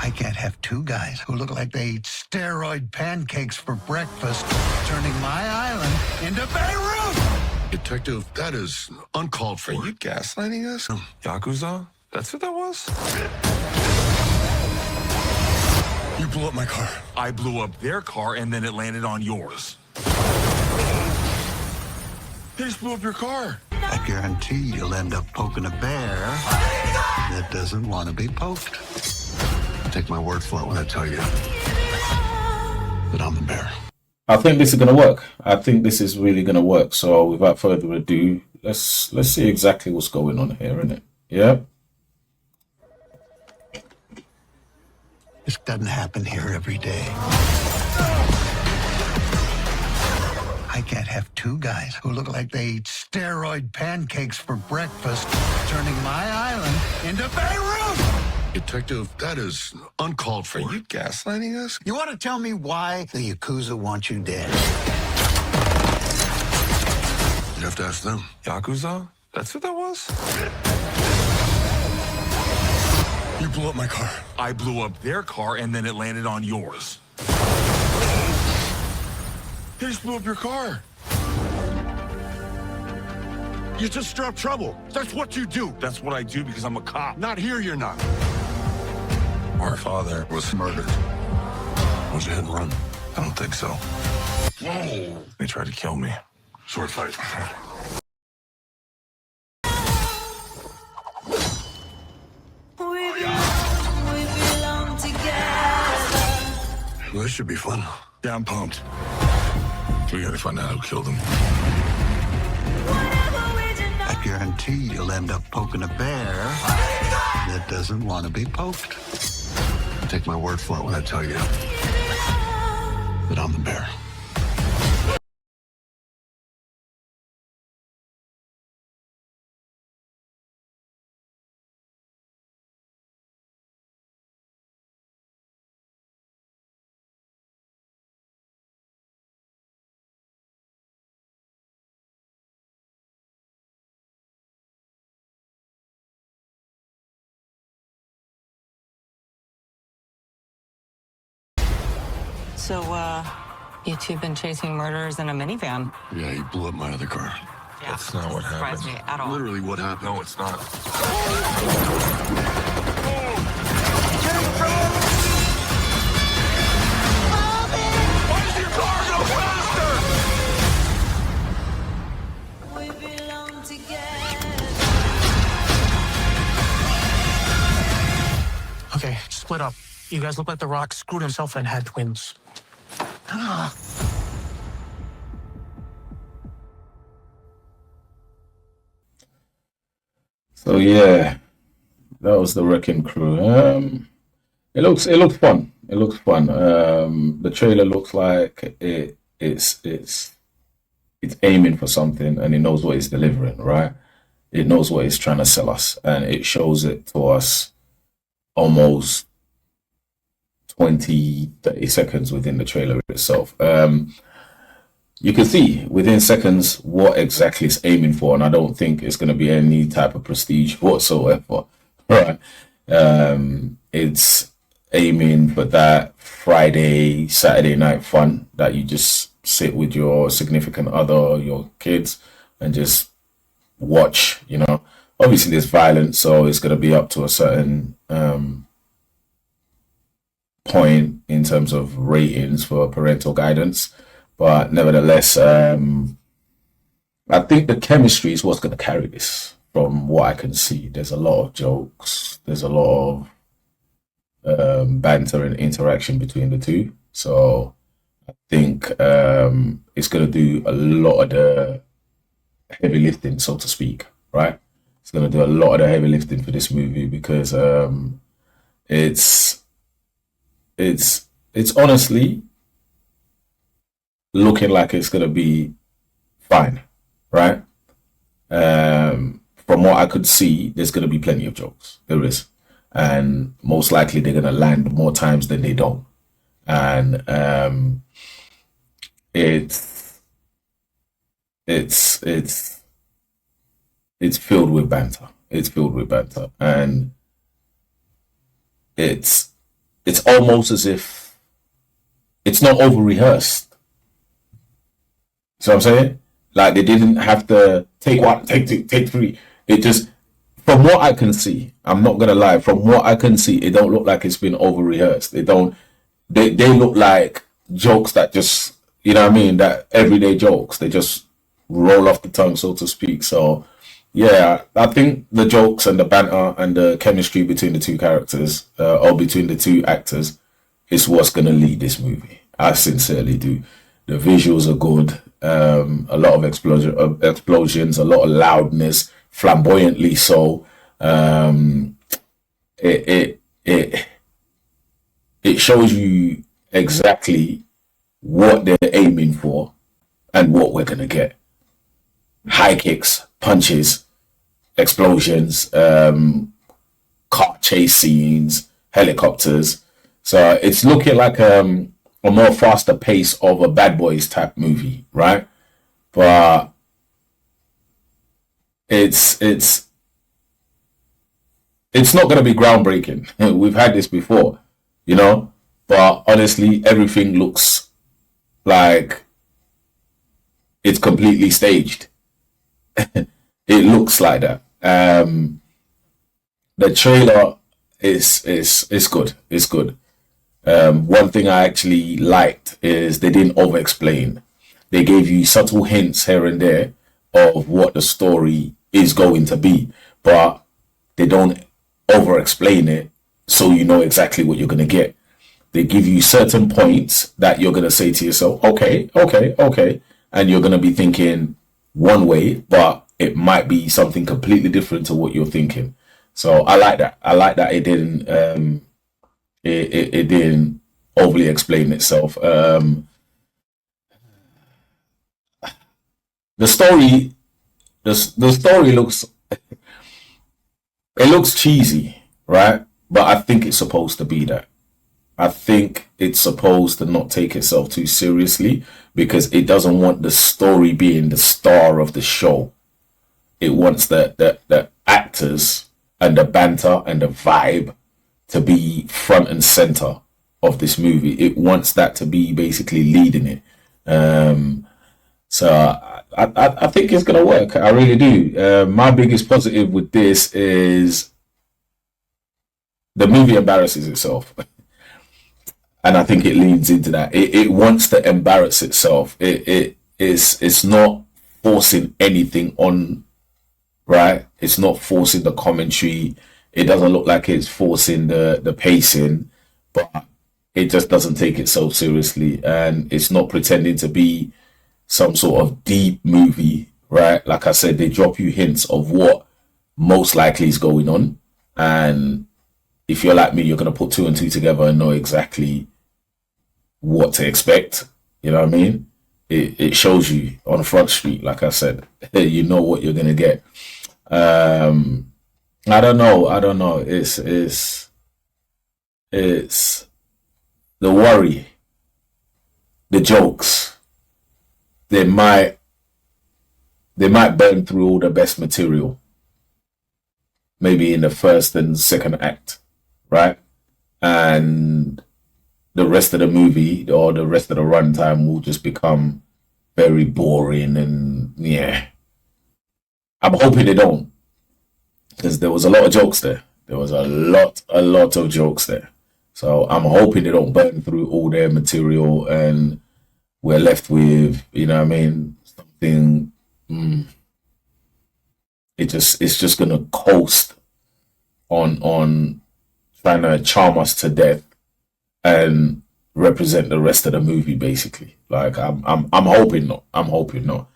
I can't have two guys who look like they eat steroid pancakes for breakfast, turning my island into Beirut! Detective, that is uncalled for. Are you gaslighting us? Yakuza? That's what that was? You blew up my car. I blew up their car and then it landed on yours. They just blew up your car. I guarantee you'll end up poking a bear that doesn't want to be poked. Take my word for it when I tell you that I'm the bear. I think this is going to work. I think this is really going to work. So without further ado, let's see exactly what's going on here, innit? Yeah. This doesn't happen here every day. I can't have two guys who look like they eat steroid pancakes for breakfast, turning my island into Beirut! Detective, that is uncalled for. Are you gaslighting us? You want to tell me why the Yakuza want you dead? You have to ask them. Yakuza? That's what that was? You blew up my car. I blew up their car and then it landed on yours. They just blew up your car. You just stir up trouble. That's what you do. That's what I do because I'm a cop. Not here, you're not. Our father was murdered. Was it hit and run? I don't think so. Whoa. They tried to kill me. Sword fight. We belong together. Well, this should be fun. Yeah, I'm pumped. We gotta find out who killed him. I guarantee you'll end up poking a bear that doesn't want to be poked. Take my word for it when I tell you that I'm the bear. So, you two been chasing murderers in a minivan? Yeah, he blew up my other car. Yeah, That's not what surprised happened. me at all. Literally what happened. No, it's not. Why does your car go faster? We belong together. Okay, split up. You guys look like The Rock screwed himself and had twins. So yeah, that was the Wrecking Crew. It looks fun. It looks fun. The trailer looks like it's aiming for something and it knows what it's delivering, right? It knows what it's trying to sell us, and it shows it to us almost 20, 30 seconds within the trailer itself. You can see within seconds what exactly it's aiming for, and I don't think it's going to be any type of prestige whatsoever, right? It's aiming for that Friday, Saturday night fun that you just sit with your significant other or your kids and just watch, you know. Obviously there's violence, so it's going to be up to a certain point in terms of ratings for parental guidance, but nevertheless, I think the chemistry is what's going to carry this. From what I can see, there's a lot of jokes, there's a lot of banter and interaction between the two, so I think it's going to do a lot of the heavy lifting, so to speak, right? It's going to do a lot of the heavy lifting for this movie because it's honestly looking like it's going to be fine, right? From what I could see, there's going to be plenty of jokes. There is. And most likely they're going to land more times than they don't. And it's filled with banter. It's filled with banter. And it's it's almost as if it's not over rehearsed. See what I'm saying? Like they didn't have to take one, take two, take three. It just, from what I can see, I'm not gonna lie. From what I can see, it don't look like it's been over rehearsed. They don't. They look like jokes that just, you know what I mean, that everyday jokes. They just roll off the tongue, so to speak. So yeah, I think the jokes and the banter and the chemistry between the two characters, or between the two actors, is what's gonna lead this movie. I sincerely do. The visuals are good. A lot of explosions, a lot of loudness, flamboyantly so. It shows you exactly what they're aiming for and what we're gonna get. High kicks, punches, explosions, car chase scenes, helicopters. So it's looking like a more faster pace of a Bad Boys type movie, right? But it's not going to be groundbreaking. We've had this before, you know, but honestly, everything looks like it's completely staged. It looks like that. The trailer is good. It's good. One thing I actually liked is they didn't over-explain. They gave you subtle hints here and there of what the story is going to be, but they don't over-explain it so you know exactly what you're going to get. They give you certain points that you're going to say to yourself, okay, and you're going to be thinking one way, but it might be something completely different to what you're thinking. So I like that. I like that it didn't it didn't overly explain itself. The story looks it looks cheesy, right? But I think it's supposed to be that. I think it's supposed to not take itself too seriously because it doesn't want the story being the star of the show. It wants the actors and the banter and the vibe to be front and center of this movie. It wants that to be basically leading it. So I think it's going to work. I really do. My biggest positive with this is the movie embarrasses itself. And I think it leans into that. It wants to embarrass itself. It's not forcing anything on, right? It's not forcing the commentary. It doesn't look like it's forcing the pacing, but it just doesn't take itself seriously. And it's not pretending to be some sort of deep movie, right? Like I said, they drop you hints of what most likely is going on. And if you're like me, you're going to put two and two together and know exactly what to expect. You know what I mean? It shows you on Front Street, like I said, you know what you're going to get. I don't know. It's the worry, the jokes. They might burn through all the best material, maybe in the first and second act, right? And the rest of the movie or the rest of the runtime will just become very boring and yeah. I'm hoping they don't, because there was a lot of jokes there. There was a lot of jokes there. So I'm hoping they don't burn through all their material and we're left with, you know what I mean, something. It's just gonna coast on trying to charm us to death and represent the rest of the movie, basically. Like I'm hoping not. I'm hoping not.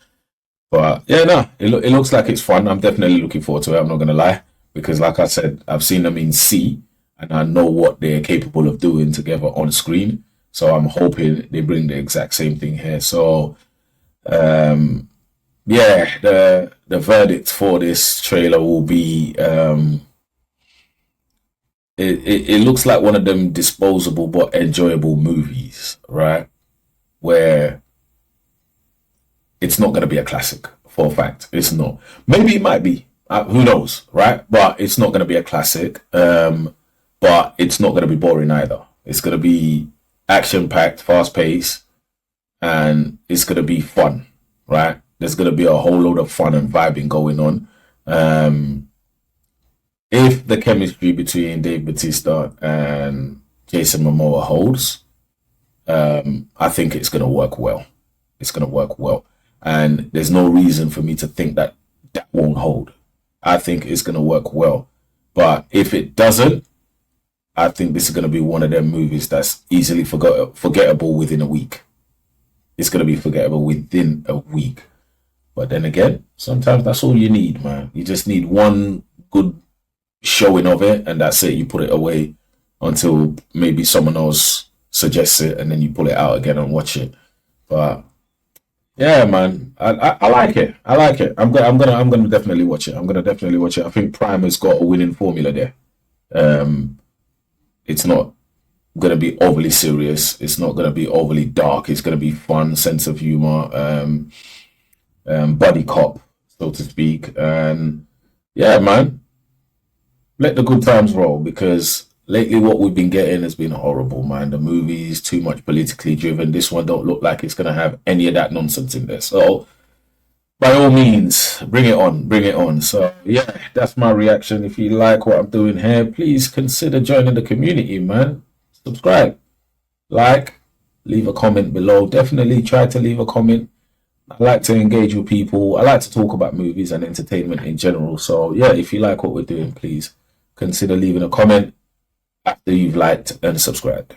But yeah, no, it looks like it's fun. I'm definitely looking forward to it. I'm not gonna lie, because like I said, I've seen them in C, and I know what they're capable of doing together on screen. So I'm hoping they bring the exact same thing here. So yeah, the verdict for this trailer will be it looks like one of them disposable but enjoyable movies, right? Where it's not going to be a classic, for a fact. It's not. Maybe it might be. Who knows, right? But it's not going to be a classic. But it's not going to be boring either. It's going to be action packed, fast paced, and it's going to be fun, right? There's going to be a whole load of fun and vibing going on. If the chemistry between Dave Bautista and Jason Momoa holds, I think it's going to work well. It's going to work well. And there's no reason for me to think that that won't hold. I think it's going to work well. But if it doesn't, I think this is going to be one of them movies that's easily forgettable within a week. It's going to be forgettable within a week. But then again, sometimes that's all you need, man. You just need one good showing of it, and that's it. You put it away until maybe someone else suggests it, and then you pull it out again and watch it. But yeah, man, I like it. I like it. I'm gonna definitely watch it. I'm gonna definitely watch it. I think Prime has got a winning formula there. It's not gonna be overly serious. It's not gonna be overly dark. It's gonna be fun, sense of humor, buddy cop, so to speak. And yeah, man, let the good times roll, because lately what we've been getting has been horrible, man. The movie's too much politically driven. This one don't look like it's going to have any of that nonsense in there. So by all means, bring it on, bring it on. So yeah, that's my reaction. If you like what I'm doing here, please consider joining the community, man. Subscribe, like, leave a comment below. Definitely try to leave a comment. I like to engage with people. I like to talk about movies and entertainment in general. So yeah, if you like what we're doing, please consider leaving a comment after you've liked and subscribed.